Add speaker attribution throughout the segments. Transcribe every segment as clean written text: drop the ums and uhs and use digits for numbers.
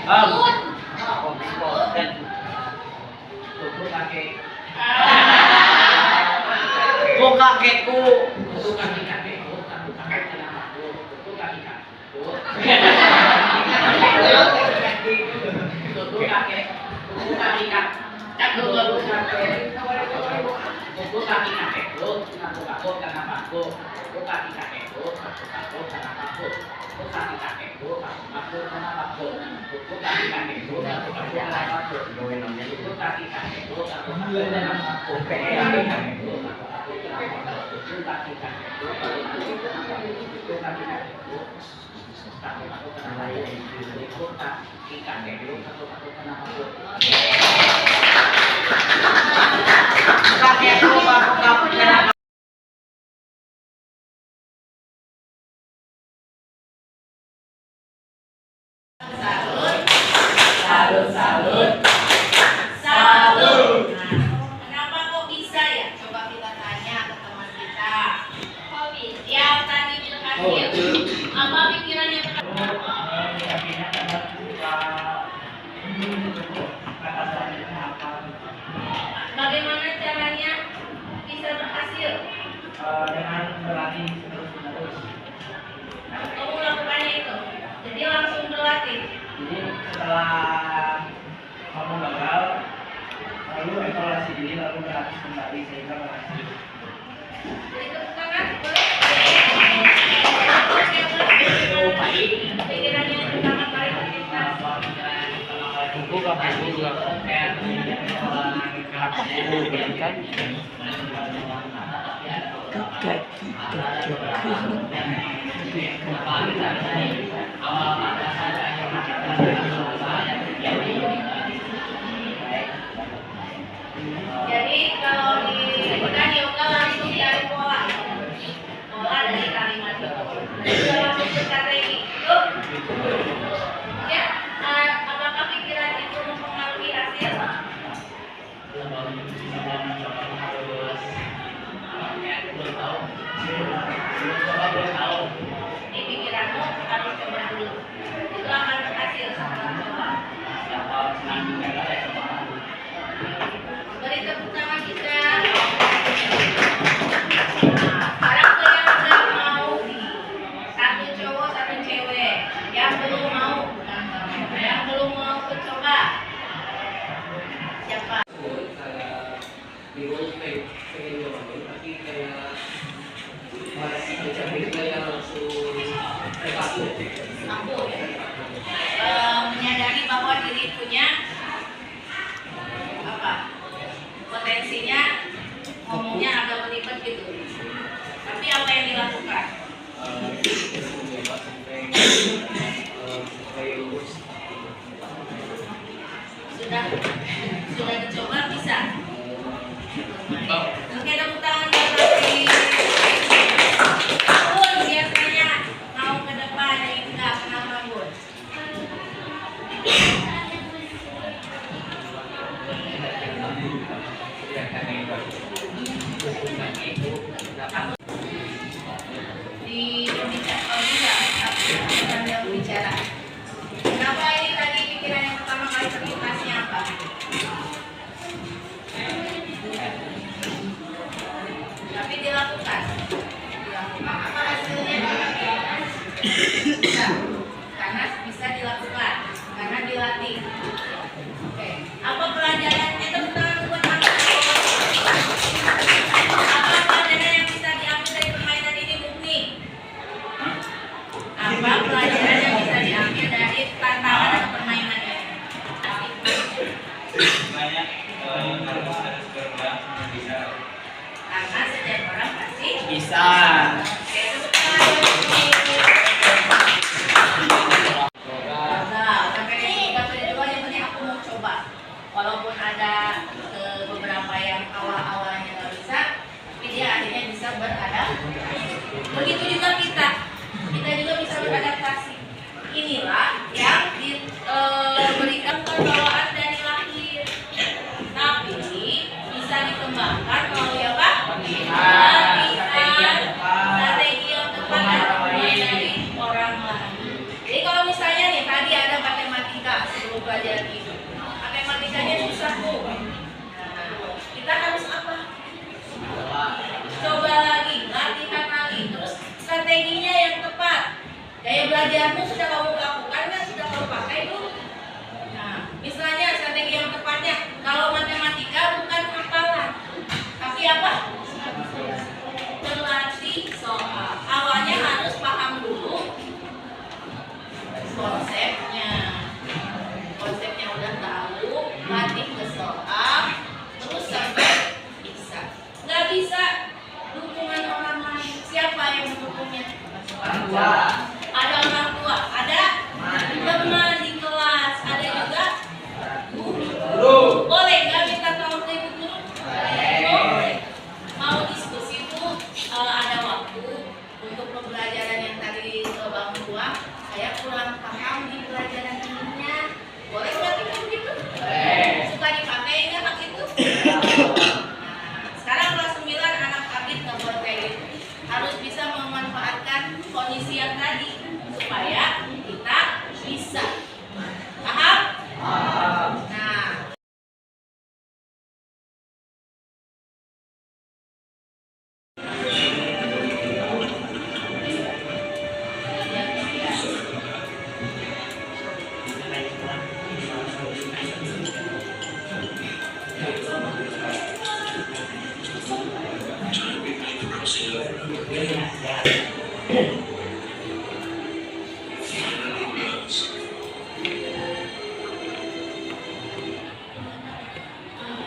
Speaker 1: Tutup kakek. Tutup kakekku. Tutup kaki kakekku. Tutup kaki kakekku. Tutup kaki kakekku. Tutup kakek. Tutup kaki kakek. Tutup kaki kakekku. Tutup karena paku. Tutup kaki kakekku. Tutup karena paku. Tutup kaki kakekku. Tutup karena paku. Tutup kaki kakekku. Tutup karena paku. Tutup kaki kakekku. Tutup karena paku. Tutup kaki kakekku. Tutup kaki kakekku. Tutup kaki kakekku. Salut.
Speaker 2: Kenapa kok bisa ya? Coba kita tanya ke teman kita. Yang tadi bilang hasil. Apa pikirannya? Bagaimana caranya bisa berhasil?
Speaker 1: Dengan berlatih terus-menerus.
Speaker 2: Kamu lakukannya itu. Jadi langsung berlatih.
Speaker 1: Jadi setelah kamu gagal, lalu evaluasi diri, lalu berlatih kembali sehingga berhasil.
Speaker 2: Jadi tepuk tangan, boleh? Pikirannya pertama kali terlintas. Jadi kalau dilakukan yoga langsung dari pola dari kalimat itu. Sudah langsung berstrategi. Ya, apakah pikiran itu mempengaruhi hasil? Di pikiranmu harus coba dulu. Itu akan berhasil setelah coba. Beri tepuk tangan kita. Sekarang ke yang udah mau. Satu cowok, satu cewek. Yang belum mau. Yang belum mau coba. Siapa? Aku menyadari bahwa diri punya potensinya ngomongnya agak berlibat gitu. Tapi apa yang dilakukan? Sudah dicoba bisa. Oke, tepuk tangan buat Raffi. Bun biasanya mau ke depan enggak, kenapa Bun? Di bicara. Kenapa ini tadi pikiran yang pertama kali terlintasnya apa? Tapi dilakukan. Apa hasilnya? Bisa. Karena bisa dilakukan. Karena dilatih. Oke. Apa pelajarannya? Teman-teman buat aku. Apa pelajaran yang bisa diambil dari permainan ini, Mukni? Apa pelajaran yang bisa diambil dari tantangan atau permainan ini?
Speaker 1: Banyak
Speaker 2: Karena setiap orang pasti
Speaker 1: bisa.
Speaker 2: gagal. Sampai di dua yang penting strateginya yang tepat. Gaya belajarmu sudah kamu lakukan kan? Sudah kamu pakai tuh? Nah, misalnya strategi yang tepatnya, kalau matematika bukan hafalan, tapi apa? Berlatih soal. Awalnya harus paham dulu konsepnya. Konsepnya udah tahu, latih ke soal, terus sampai bisa. Nggak bisa dukungan orang lain. Siapa yang mendukungnya?
Speaker 1: Orang tua.
Speaker 2: Ada orang tua, ada teman di kelas, ada juga guru. Boleh nggak minta tolong ke ibu guru? Boleh. Mau diskusi tuh ada waktu untuk pembelajaran yang tadi Bang Buang, saya kurang paham di pelajaran ininya. Boleh nggak kita begitu? Suka dipakai nggak hak itu? Sekarang kelas 9 anak kabit nggak boleh kayak gitu. Harus bisa memanfaatkan kondisi yang tadi supaya kita bisa. Paham? Nah,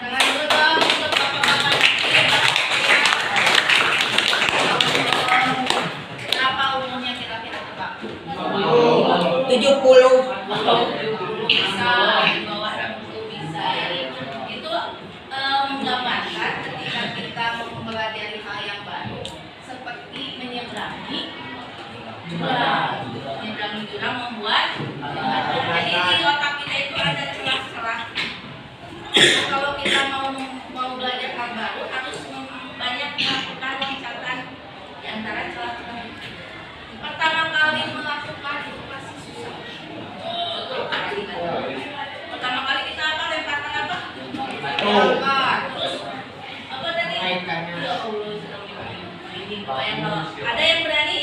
Speaker 2: tangan dulu dong untuk bapak-bapak. Berapa umurnya kira-kira tebak?
Speaker 3: 70.
Speaker 2: Bisa, di bawah 60 bisa. Itu menggambarkan ketika kita mempelajari hal yang baru seperti menyeberangi jurang. Menyeberangi jurang membuat jembatan. Jadi di otak kita itu ada celah-celah. Kalau kita mau belajar hal baru harus banyak melakukan loncatan di antara celah-celah. Pertama kali melakukan itu pasti susah. Pertama kali kita apa? Lemparkan apa? Lempar. Terus apa tadi? Ya Allah, ini bayang kalau ada yang berani?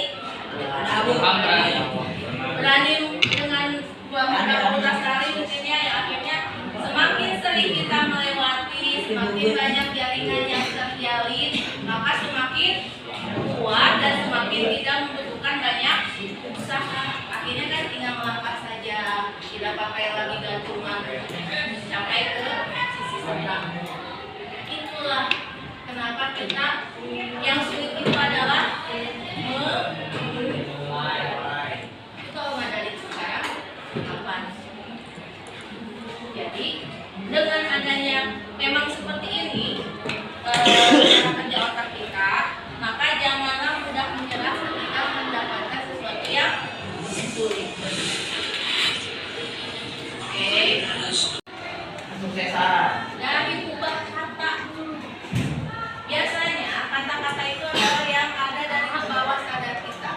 Speaker 2: Ada berani dengan 12 kali mungkinnya ya, akhirnya semakin sering kita melewati, semakin banyak jaringan yang terjalin, maka semakin kuat dan semakin tidak membutuhkan banyak usaha. Akhirnya kan tinggal melangkah saja, tidak pakai lagi gantungan sampai ke sisi seberang. Itulah kenapa kita yang sulit itu adalah itu kalau nggak dari sekarang kapan? Jadi dengan adanya memang seperti ini kerja otak kita, maka janganlah mudah menyerah ketika mendapatkan sesuatu yang sulit. Oke.
Speaker 1: Kesuksesan.
Speaker 2: Dari ubah kata dulu. Biasanya kata-kata itu adalah yang ada dari bawah sadar kita.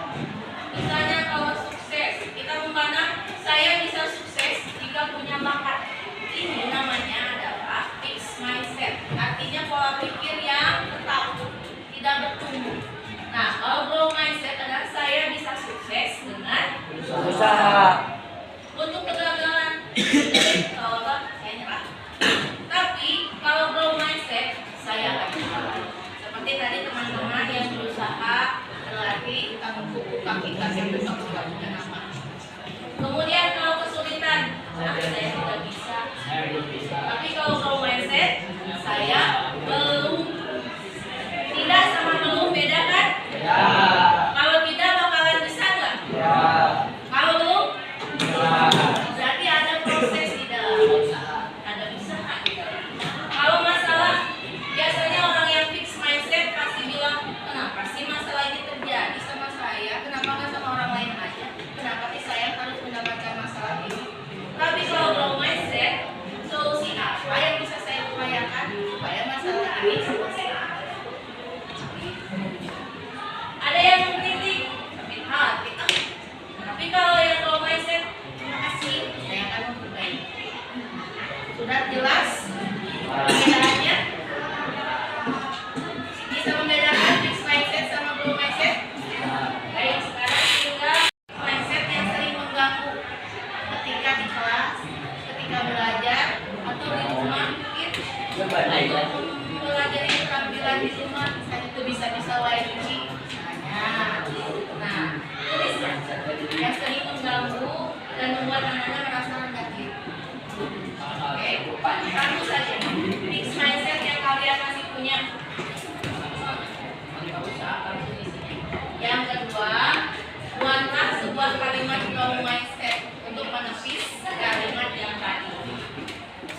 Speaker 2: Misalnya kalau sukses, kita memandang saya bisa sukses jika punya bakat. Ini namanya adalah fixed mindset. Artinya pola pikir yang tetap, tidak bertumbuh. Nah, kalau growth mindset adalah saya bisa sukses dengan
Speaker 3: Usaha.
Speaker 2: untuk kegagalan. Kalau apa, saya nyerah. Tapi kalau growth mindset, saya akan berusaha. Seperti tadi teman-teman yang berusaha berlatih tentang buku kaki sampai bukan apa. Kemudian kalau kesulitan, saya sudah bisa. Tapi kalau growth mindset, saya belum. Tidak sama belum beda kan?
Speaker 1: Ya.
Speaker 2: Kalau tidak bakalan bisa nggak?
Speaker 1: Ya.
Speaker 2: Kalau belum,
Speaker 1: Ya.
Speaker 2: berarti ada proses di dalam usaha, ada usaha di dalam. Kalau masalah, biasanya orang yang fix mindset pasti bilang, kenapa sih masalah ini terjadi sama saya? Kenapa nggak sama orang lain aja? Kenapa sih saya harus mendapatkan masalah ini? Tapi kalau growth mindset, solusi apa yang bisa saya upayakan supaya masalah ini selesai? Ada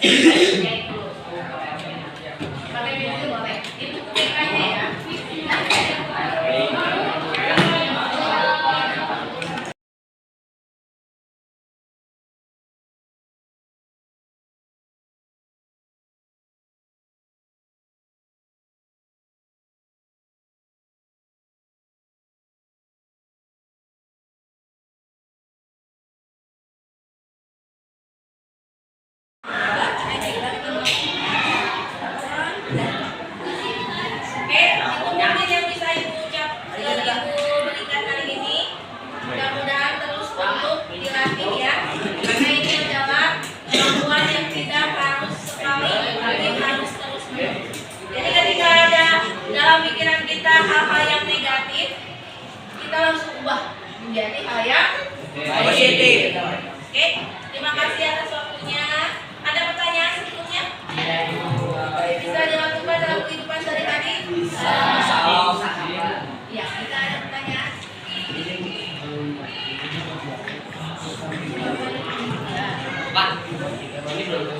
Speaker 2: itu. Pakai itu boleh. Itu PK-nya ya. Oke, itu mungkin yang bisa ibu ucap ibu berikan kali ini. Mudah-mudahan terus untuk dilatih ya. Karena ini adalah kemampuan yang tidak harus sekali, tapi harus terus menerus. Jadi ketika ada dalam pikiran kita hal-hal yang negatif, kita langsung ubah menjadi hal yang
Speaker 3: Positif.
Speaker 2: Oke, terima kasih atas waktunya. Ada pertanyaan sebelumnya? Bisa dilakukan dalam kehidupan sehari-hari? Ya, kita ada pertanyaan.
Speaker 1: Pak, ini belum